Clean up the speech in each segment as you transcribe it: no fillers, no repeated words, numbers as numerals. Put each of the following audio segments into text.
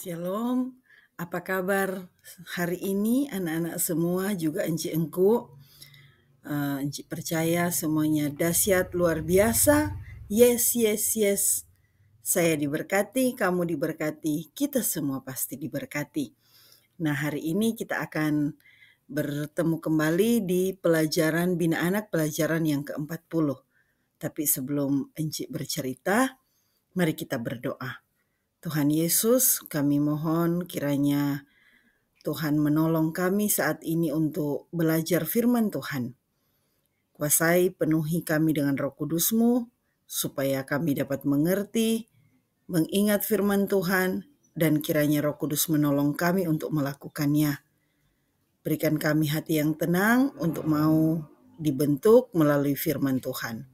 Shalom, apa kabar hari ini anak-anak semua, juga Enci Engku. Enci percaya semuanya dahsyat luar biasa. Yes, yes, yes. Saya diberkati, kamu diberkati, kita semua pasti diberkati. Nah, hari ini kita akan bertemu kembali di pelajaran Bina Anak, pelajaran yang ke-40. Tapi sebelum Enci bercerita, mari kita berdoa. Tuhan Yesus, kami mohon kiranya Tuhan menolong kami saat ini untuk belajar firman Tuhan. Kuasai, penuhi kami dengan Roh Kudus-Mu, supaya kami dapat mengerti, mengingat firman Tuhan, dan kiranya Roh Kudus menolong kami untuk melakukannya. Berikan kami hati yang tenang untuk mau dibentuk melalui firman Tuhan.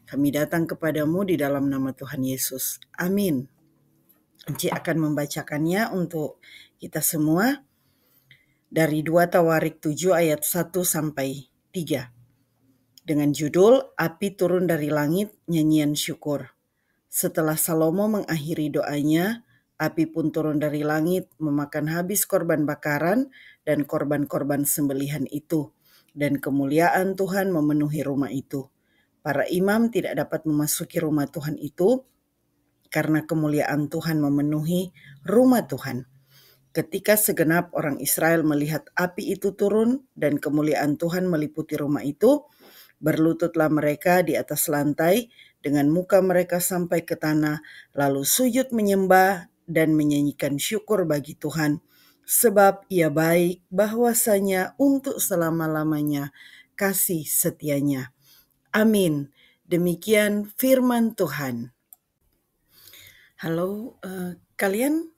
Kami datang kepadamu di dalam nama Tuhan Yesus. Amin. Enci akan membacakannya untuk kita semua dari 2 Tawarik 7 ayat 1 sampai 3. Dengan judul Api Turun dari Langit, Nyanyian Syukur. Setelah Salomo mengakhiri doanya, api pun turun dari langit memakan habis korban bakaran dan korban-korban sembelihan itu, dan kemuliaan Tuhan memenuhi rumah itu. Para imam tidak dapat memasuki rumah Tuhan itu karena kemuliaan Tuhan memenuhi rumah Tuhan. Ketika segenap orang Israel melihat api itu turun dan kemuliaan Tuhan meliputi rumah itu, berlututlah mereka di atas lantai dengan muka mereka sampai ke tanah, lalu sujud menyembah dan menyanyikan syukur bagi Tuhan, sebab Ia baik, bahwasanya untuk selama-lamanya kasih setianya. Amin. Demikian firman Tuhan. Halo, kalian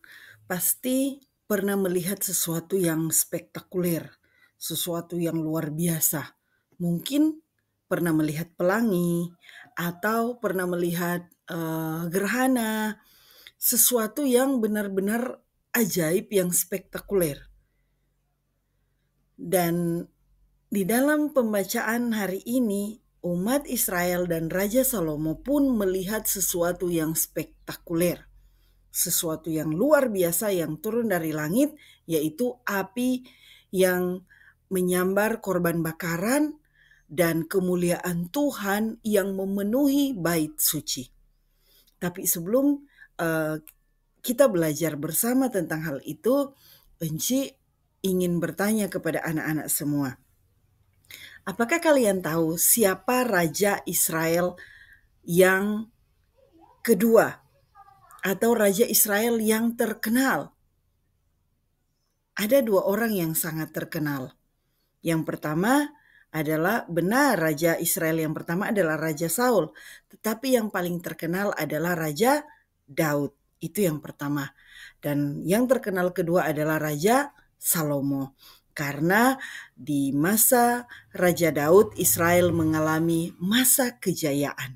pasti pernah melihat sesuatu yang spektakuler, sesuatu yang luar biasa. Mungkin pernah melihat pelangi atau pernah melihat gerhana, sesuatu yang benar-benar ajaib, yang spektakuler. Dan di dalam pembacaan hari ini, umat Israel dan Raja Salomo pun melihat sesuatu yang spektakuler. Sesuatu yang luar biasa yang turun dari langit, yaitu api yang menyambar korban bakaran dan kemuliaan Tuhan yang memenuhi bait suci. Tapi sebelum kita belajar bersama tentang hal itu, Enci ingin bertanya kepada anak-anak semua. Apakah kalian tahu siapa Raja Israel yang kedua atau Raja Israel yang terkenal? Ada 2 orang yang sangat terkenal. Yang pertama adalah, benar, Raja Israel yang pertama adalah Raja Saul, tetapi yang paling terkenal adalah Raja Daud. Itu yang pertama. Dan yang terkenal kedua adalah Raja Salomo. Karena di masa Raja Daud, Israel mengalami masa kejayaan.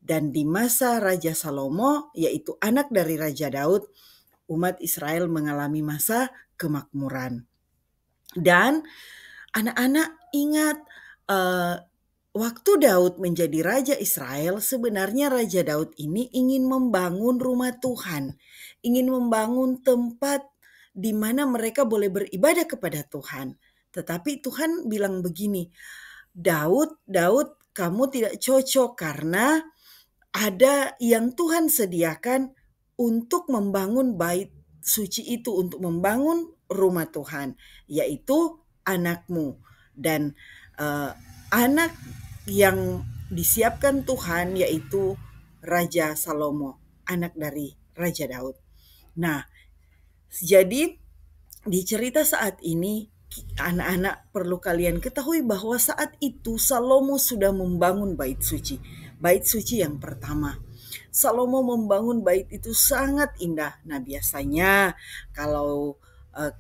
Dan di masa Raja Salomo, yaitu anak dari Raja Daud, umat Israel mengalami masa kemakmuran. Dan anak-anak ingat, waktu Daud menjadi Raja Israel, sebenarnya Raja Daud ini ingin membangun rumah Tuhan, ingin membangun tempat di mana mereka boleh beribadah kepada Tuhan. Tetapi Tuhan bilang begini, Daud, kamu tidak cocok karena ada yang Tuhan sediakan untuk membangun bait suci itu, untuk membangun rumah Tuhan, yaitu anakmu. Dan anak yang disiapkan Tuhan yaitu Raja Salomo, anak dari Raja Daud. Nah, jadi di cerita saat ini, anak-anak perlu kalian ketahui bahwa saat itu Salomo sudah membangun bait suci. Bait suci yang pertama. Salomo membangun bait itu sangat indah. Nah, biasanya kalau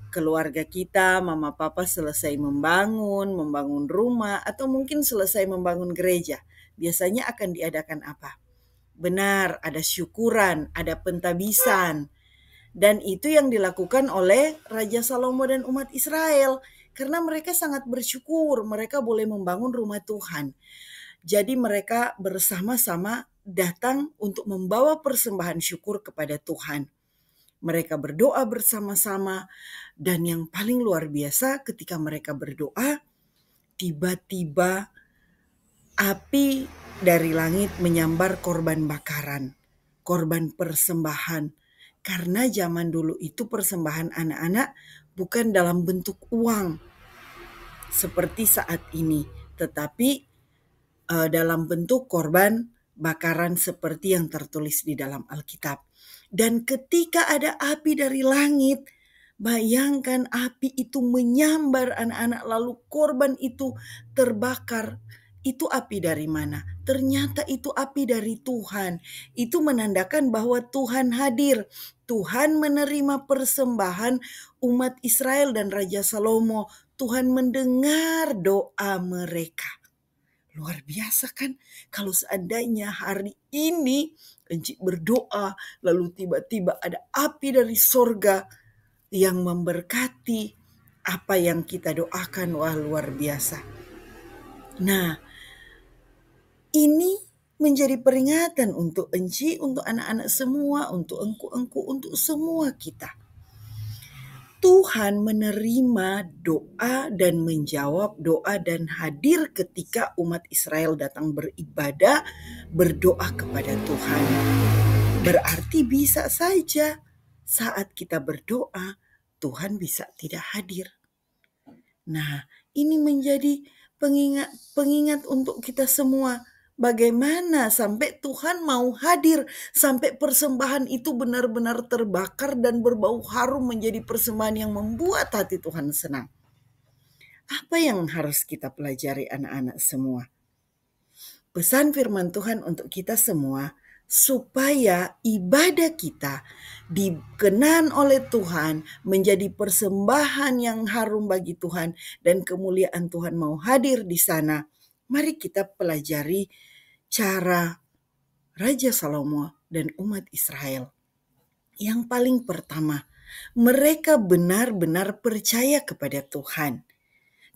keluarga kita, mama papa selesai membangun rumah, atau mungkin selesai membangun gereja, biasanya akan diadakan apa? Benar, ada syukuran, ada pentabisan. Dan itu yang dilakukan oleh Raja Salomo dan umat Israel. Karena mereka sangat bersyukur, mereka boleh membangun rumah Tuhan. Jadi mereka bersama-sama datang untuk membawa persembahan syukur kepada Tuhan. Mereka berdoa bersama-sama, dan yang paling luar biasa ketika mereka berdoa, tiba-tiba api dari langit menyambar korban bakaran, korban persembahan. Karena zaman dulu itu persembahan anak-anak bukan dalam bentuk uang seperti saat ini, tetapi dalam bentuk korban bakaran seperti yang tertulis di dalam Alkitab. Dan ketika ada api dari langit, bayangkan api itu menyambar anak-anak, lalu korban itu terbakar. Itu api dari mana? Ternyata itu api dari Tuhan. Itu menandakan bahwa Tuhan hadir. Tuhan menerima persembahan umat Israel dan Raja Salomo. Tuhan mendengar doa mereka. Luar biasa kan? Kalau seandainya hari ini Enci berdoa, lalu tiba-tiba ada api dari sorga yang memberkati apa yang kita doakan. Wah, luar biasa. Nah, ini menjadi peringatan untuk Enci, untuk anak-anak semua, untuk engku-engku, untuk semua kita. Tuhan menerima doa dan menjawab doa dan hadir ketika umat Israel datang beribadah, berdoa kepada Tuhan. Berarti bisa saja saat kita berdoa, Tuhan bisa tidak hadir. Nah, ini menjadi pengingat untuk kita semua. Bagaimana sampai Tuhan mau hadir, sampai persembahan itu benar-benar terbakar dan berbau harum menjadi persembahan yang membuat hati Tuhan senang. Apa yang harus kita pelajari anak-anak semua? Pesan firman Tuhan untuk kita semua, supaya ibadah kita dikenan oleh Tuhan menjadi persembahan yang harum bagi Tuhan dan kemuliaan Tuhan mau hadir di sana. Mari kita pelajari cara Raja Salomo dan umat Israel. Yang paling pertama, mereka benar-benar percaya kepada Tuhan.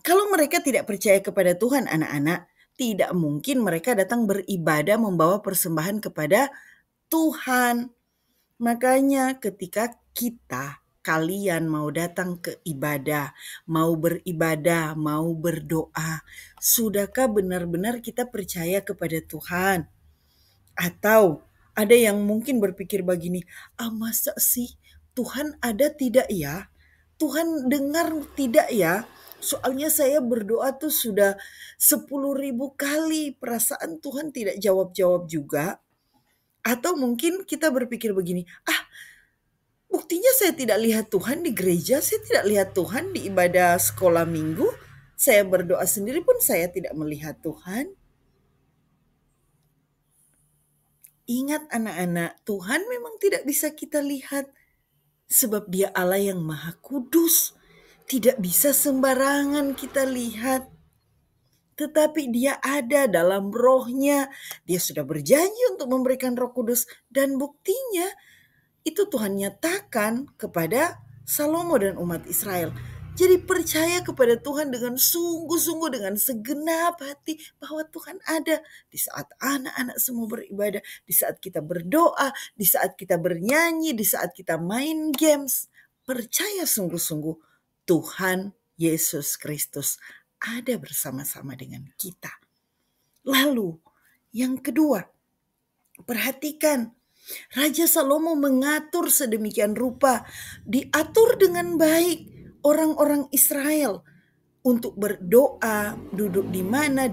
Kalau mereka tidak percaya kepada Tuhan, anak-anak, tidak mungkin mereka datang beribadah membawa persembahan kepada Tuhan. Makanya ketika kalian mau datang ke ibadah, mau beribadah, mau berdoa, sudahkah benar-benar kita percaya kepada Tuhan? Atau ada yang mungkin berpikir begini, masa sih Tuhan ada tidak ya? Tuhan dengar tidak ya? Soalnya saya berdoa tuh sudah 10.000 kali, perasaan Tuhan tidak jawab-jawab juga. Atau mungkin kita berpikir begini, buktinya saya tidak lihat Tuhan di gereja, saya tidak lihat Tuhan di ibadah sekolah minggu, saya berdoa sendiri pun saya tidak melihat Tuhan. Ingat anak-anak, Tuhan memang tidak bisa kita lihat, sebab Dia Allah yang Maha Kudus. Tidak bisa sembarangan kita lihat. Tetapi Dia ada dalam rohnya. Dia sudah berjanji untuk memberikan Roh Kudus. Dan buktinya itu Tuhan nyatakan kepada Salomo dan umat Israel. Jadi percaya kepada Tuhan dengan sungguh-sungguh, dengan segenap hati bahwa Tuhan ada di saat anak-anak semua beribadah, di saat kita berdoa, di saat kita bernyanyi, di saat kita main games. Percaya sungguh-sungguh Tuhan Yesus Kristus ada bersama-sama dengan kita. Lalu yang kedua, perhatikan, Raja Salomo mengatur sedemikian rupa, diatur dengan baik orang-orang Israel untuk berdoa, duduk di mana,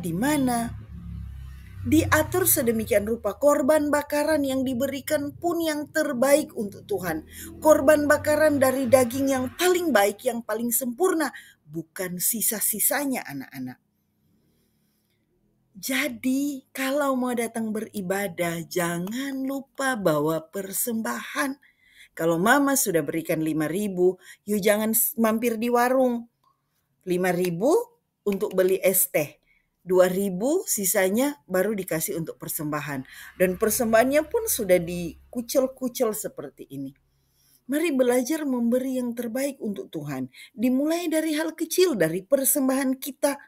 diatur sedemikian rupa. Korban bakaran yang diberikan pun yang terbaik untuk Tuhan. Korban bakaran dari daging yang paling baik, yang paling sempurna, bukan sisa-sisanya anak-anak. Jadi kalau mau datang beribadah, jangan lupa bawa persembahan. Kalau mama sudah berikan 5.000, yuk jangan mampir di warung. 5.000 untuk beli es teh. 2.000 sisanya baru dikasih untuk persembahan. Dan persembahannya pun sudah dikucel-kucel seperti ini. Mari belajar memberi yang terbaik untuk Tuhan. Dimulai dari hal kecil, dari persembahan kita.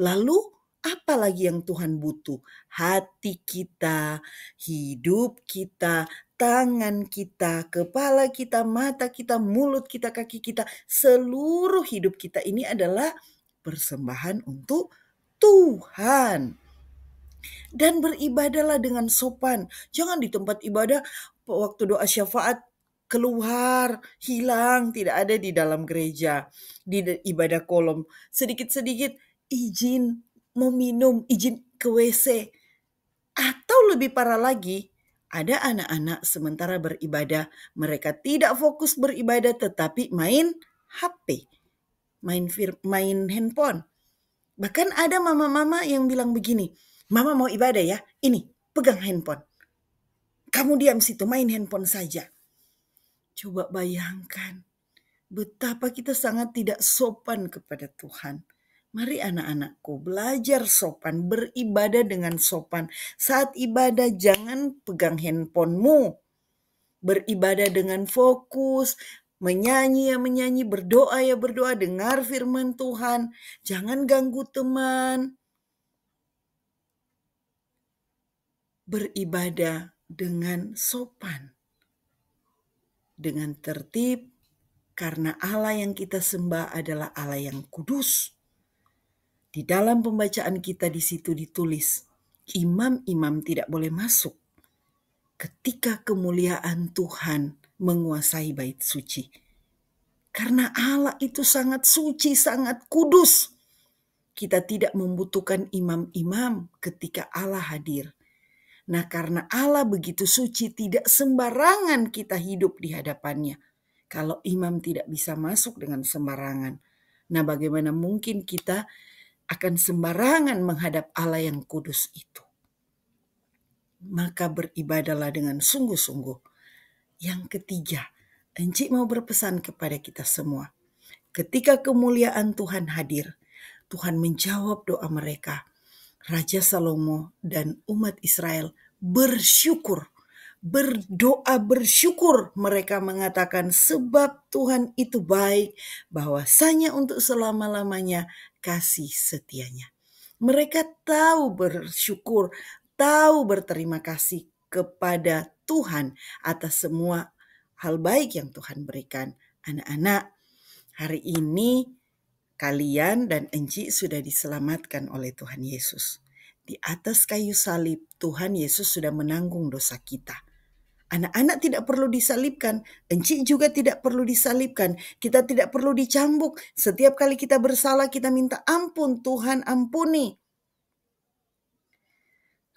Lalu Apalagi yang Tuhan butuh? Hati kita, hidup kita, tangan kita, kepala kita, mata kita, mulut kita, kaki kita, seluruh hidup kita ini adalah persembahan untuk Tuhan. Dan beribadahlah dengan sopan. Jangan di tempat ibadah waktu doa syafaat keluar, hilang, tidak ada di dalam gereja, di ibadah kolom. Sedikit-sedikit izin mau minum, izin ke WC. Atau lebih parah lagi, ada anak-anak sementara beribadah, mereka tidak fokus beribadah tetapi main HP, main handphone. Bahkan ada mama-mama yang bilang begini, "Mama mau ibadah ya, ini pegang handphone. Kamu diam situ, main handphone saja." Coba bayangkan betapa kita sangat tidak sopan kepada Tuhan. Mari anak-anakku belajar sopan, beribadah dengan sopan. Saat ibadah jangan pegang handphonemu. Beribadah dengan fokus, menyanyi ya menyanyi, berdoa ya berdoa, dengar firman Tuhan. Jangan ganggu teman. Beribadah dengan sopan, dengan tertib, karena Allah yang kita sembah adalah Allah yang kudus. Di dalam pembacaan kita di situ ditulis, imam-imam tidak boleh masuk ketika kemuliaan Tuhan menguasai bait suci. Karena Allah itu sangat suci, sangat kudus. Kita tidak membutuhkan imam-imam ketika Allah hadir. Nah, karena Allah begitu suci, tidak sembarangan kita hidup di hadapannya. Kalau imam tidak bisa masuk dengan sembarangan, nah bagaimana mungkin kita akan sembarangan menghadap Allah yang kudus itu? Maka beribadahlah dengan sungguh-sungguh. Yang ketiga, Encik mau berpesan kepada kita semua. Ketika kemuliaan Tuhan hadir, Tuhan menjawab doa mereka. Raja Salomo dan umat Israel bersyukur, berdoa bersyukur. Mereka mengatakan sebab Tuhan itu baik, bahwasanya untuk selama-lamanya kasih setianya. Mereka tahu bersyukur, tahu berterima kasih kepada Tuhan atas semua hal baik yang Tuhan berikan. Anak-anak, hari ini kalian dan Enci sudah diselamatkan oleh Tuhan Yesus. Di atas kayu salib, Tuhan Yesus sudah menanggung dosa kita. Anak-anak tidak perlu disalibkan, Enci juga tidak perlu disalibkan. Kita tidak perlu dicambuk. Setiap kali kita bersalah, kita minta ampun, Tuhan ampuni.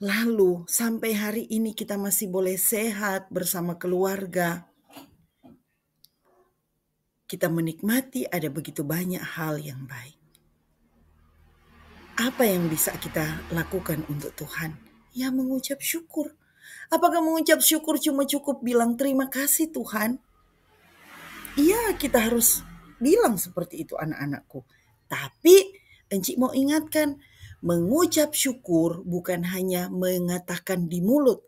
Lalu sampai hari ini kita masih boleh sehat bersama keluarga. Kita menikmati ada begitu banyak hal yang baik. Apa yang bisa kita lakukan untuk Tuhan? Ya mengucap syukur. Apakah mengucap syukur cuma cukup bilang terima kasih Tuhan? Iya, kita harus bilang seperti itu anak-anakku. Tapi Encik mau ingatkan, mengucap syukur bukan hanya mengatakan di mulut,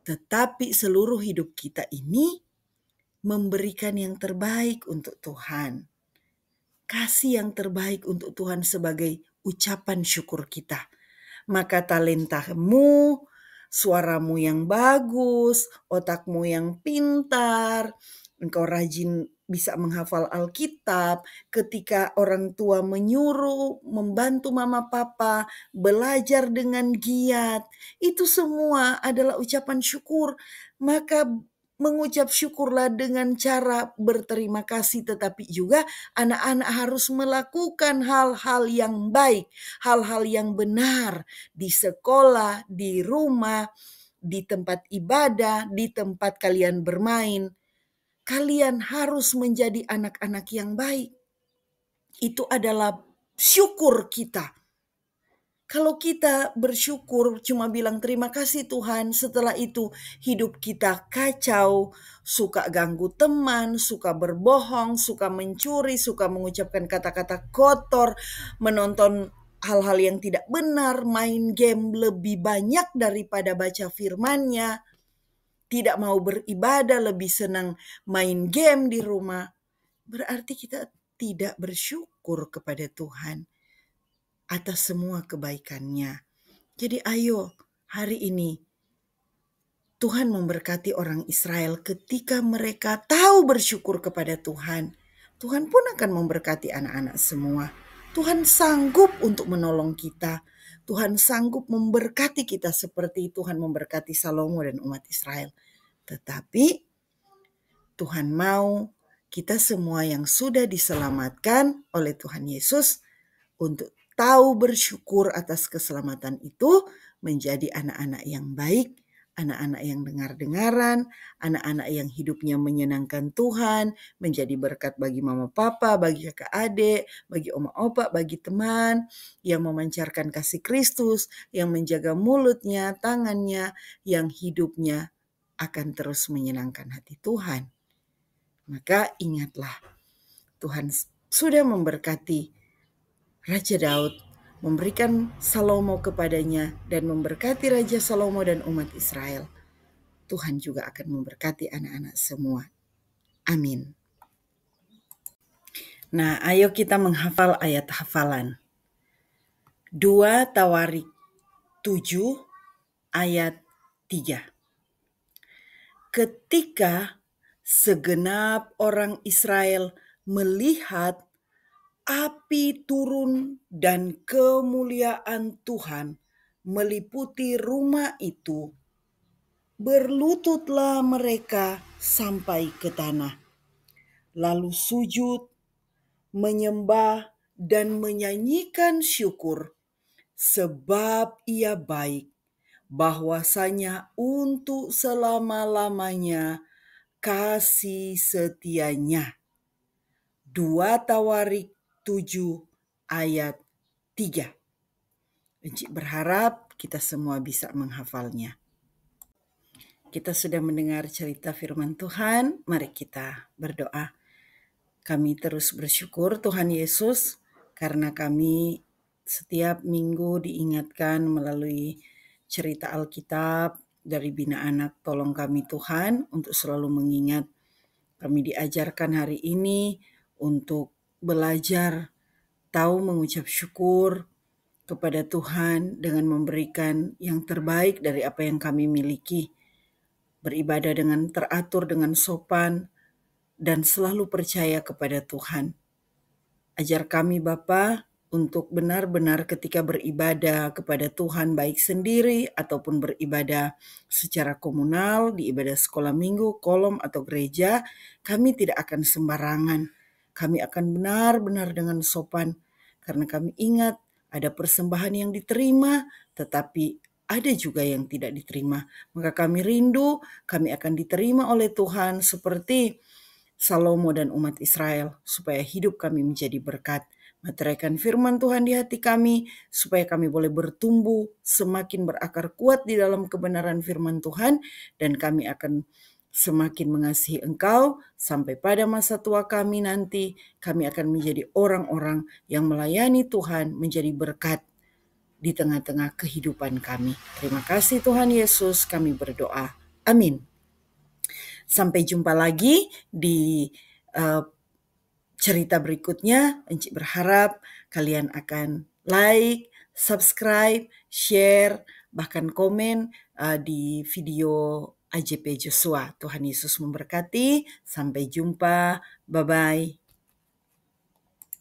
tetapi seluruh hidup kita ini memberikan yang terbaik untuk Tuhan. Kasih yang terbaik untuk Tuhan sebagai ucapan syukur kita. Maka talentamu, suaramu yang bagus, otakmu yang pintar, engkau rajin bisa menghafal Alkitab, ketika orang tua menyuruh membantu mama papa belajar dengan giat, itu semua adalah ucapan syukur. Maka mengucap syukurlah dengan cara berterima kasih, tetapi juga anak-anak harus melakukan hal-hal yang baik, hal-hal yang benar di sekolah, di rumah, di tempat ibadah, di tempat kalian bermain. Kalian harus menjadi anak-anak yang baik. Itu adalah syukur kita. Kalau kita bersyukur cuma bilang terima kasih Tuhan, setelah itu hidup kita kacau, suka ganggu teman, suka berbohong, suka mencuri, suka mengucapkan kata-kata kotor, menonton hal-hal yang tidak benar, main game lebih banyak daripada baca firman-Nya, tidak mau beribadah, lebih senang main game di rumah, berarti kita tidak bersyukur kepada Tuhan. atas semua kebaikannya. Jadi ayo hari ini Tuhan memberkati orang Israel ketika mereka tahu bersyukur kepada Tuhan. Tuhan pun akan memberkati anak-anak semua. Tuhan sanggup untuk menolong kita. Tuhan sanggup memberkati kita seperti Tuhan memberkati Salomo dan umat Israel. Tetapi Tuhan mau kita semua yang sudah diselamatkan oleh Tuhan Yesus untuk tahu bersyukur atas keselamatan itu, menjadi anak-anak yang baik, anak-anak yang dengar-dengaran, anak-anak yang hidupnya menyenangkan Tuhan, menjadi berkat bagi mama papa, bagi kakak adik, bagi oma opa, bagi teman, yang memancarkan kasih Kristus, yang menjaga mulutnya, tangannya, yang hidupnya akan terus menyenangkan hati Tuhan. Maka ingatlah, Tuhan sudah memberkati Raja Daud, memberikan Salomo kepadanya, dan memberkati Raja Salomo dan umat Israel. Tuhan juga akan memberkati anak-anak semua. Amin. Nah, ayo kita menghafal ayat hafalan. 2 Tawarik 7 ayat 3. Ketika segenap orang Israel melihat api turun dan kemuliaan Tuhan meliputi rumah itu, berlututlah mereka sampai ke tanah, lalu sujud, menyembah dan menyanyikan syukur, sebab Ia baik, bahwasanya untuk selama-lamanya kasih setianya. 2 Tawarik 7 ayat 3. Encik berharap kita semua bisa menghafalnya. Kita sudah mendengar cerita firman Tuhan, mari kita berdoa. Kami terus bersyukur Tuhan Yesus karena kami setiap minggu diingatkan melalui cerita Alkitab dari Bina Anak Tolong Kami Tuhan untuk selalu mengingat. Kami diajarkan hari ini untuk belajar tahu mengucap syukur kepada Tuhan dengan memberikan yang terbaik dari apa yang kami miliki. Beribadah dengan teratur, dengan sopan, dan selalu percaya kepada Tuhan. Ajar kami Bapa untuk benar-benar ketika beribadah kepada Tuhan, baik sendiri ataupun beribadah secara komunal, di ibadah sekolah minggu, kolom atau gereja, kami tidak akan sembarangan. Kami akan benar-benar dengan sopan, karena kami ingat ada persembahan yang diterima, tetapi ada juga yang tidak diterima. Maka kami rindu, kami akan diterima oleh Tuhan seperti Salomo dan umat Israel, supaya hidup kami menjadi berkat. Meteraikan firman Tuhan di hati kami, supaya kami boleh bertumbuh, semakin berakar kuat di dalam kebenaran firman Tuhan, dan kami akan semakin mengasihi Engkau, sampai pada masa tua kami nanti, kami akan menjadi orang-orang yang melayani Tuhan, menjadi berkat di tengah-tengah kehidupan kami. Terima kasih Tuhan Yesus, kami berdoa. Amin. Sampai jumpa lagi di cerita berikutnya. Encik berharap kalian akan like, subscribe, share, bahkan komen di video AJP Joshua. Tuhan Yesus memberkati. Sampai jumpa. Bye-bye.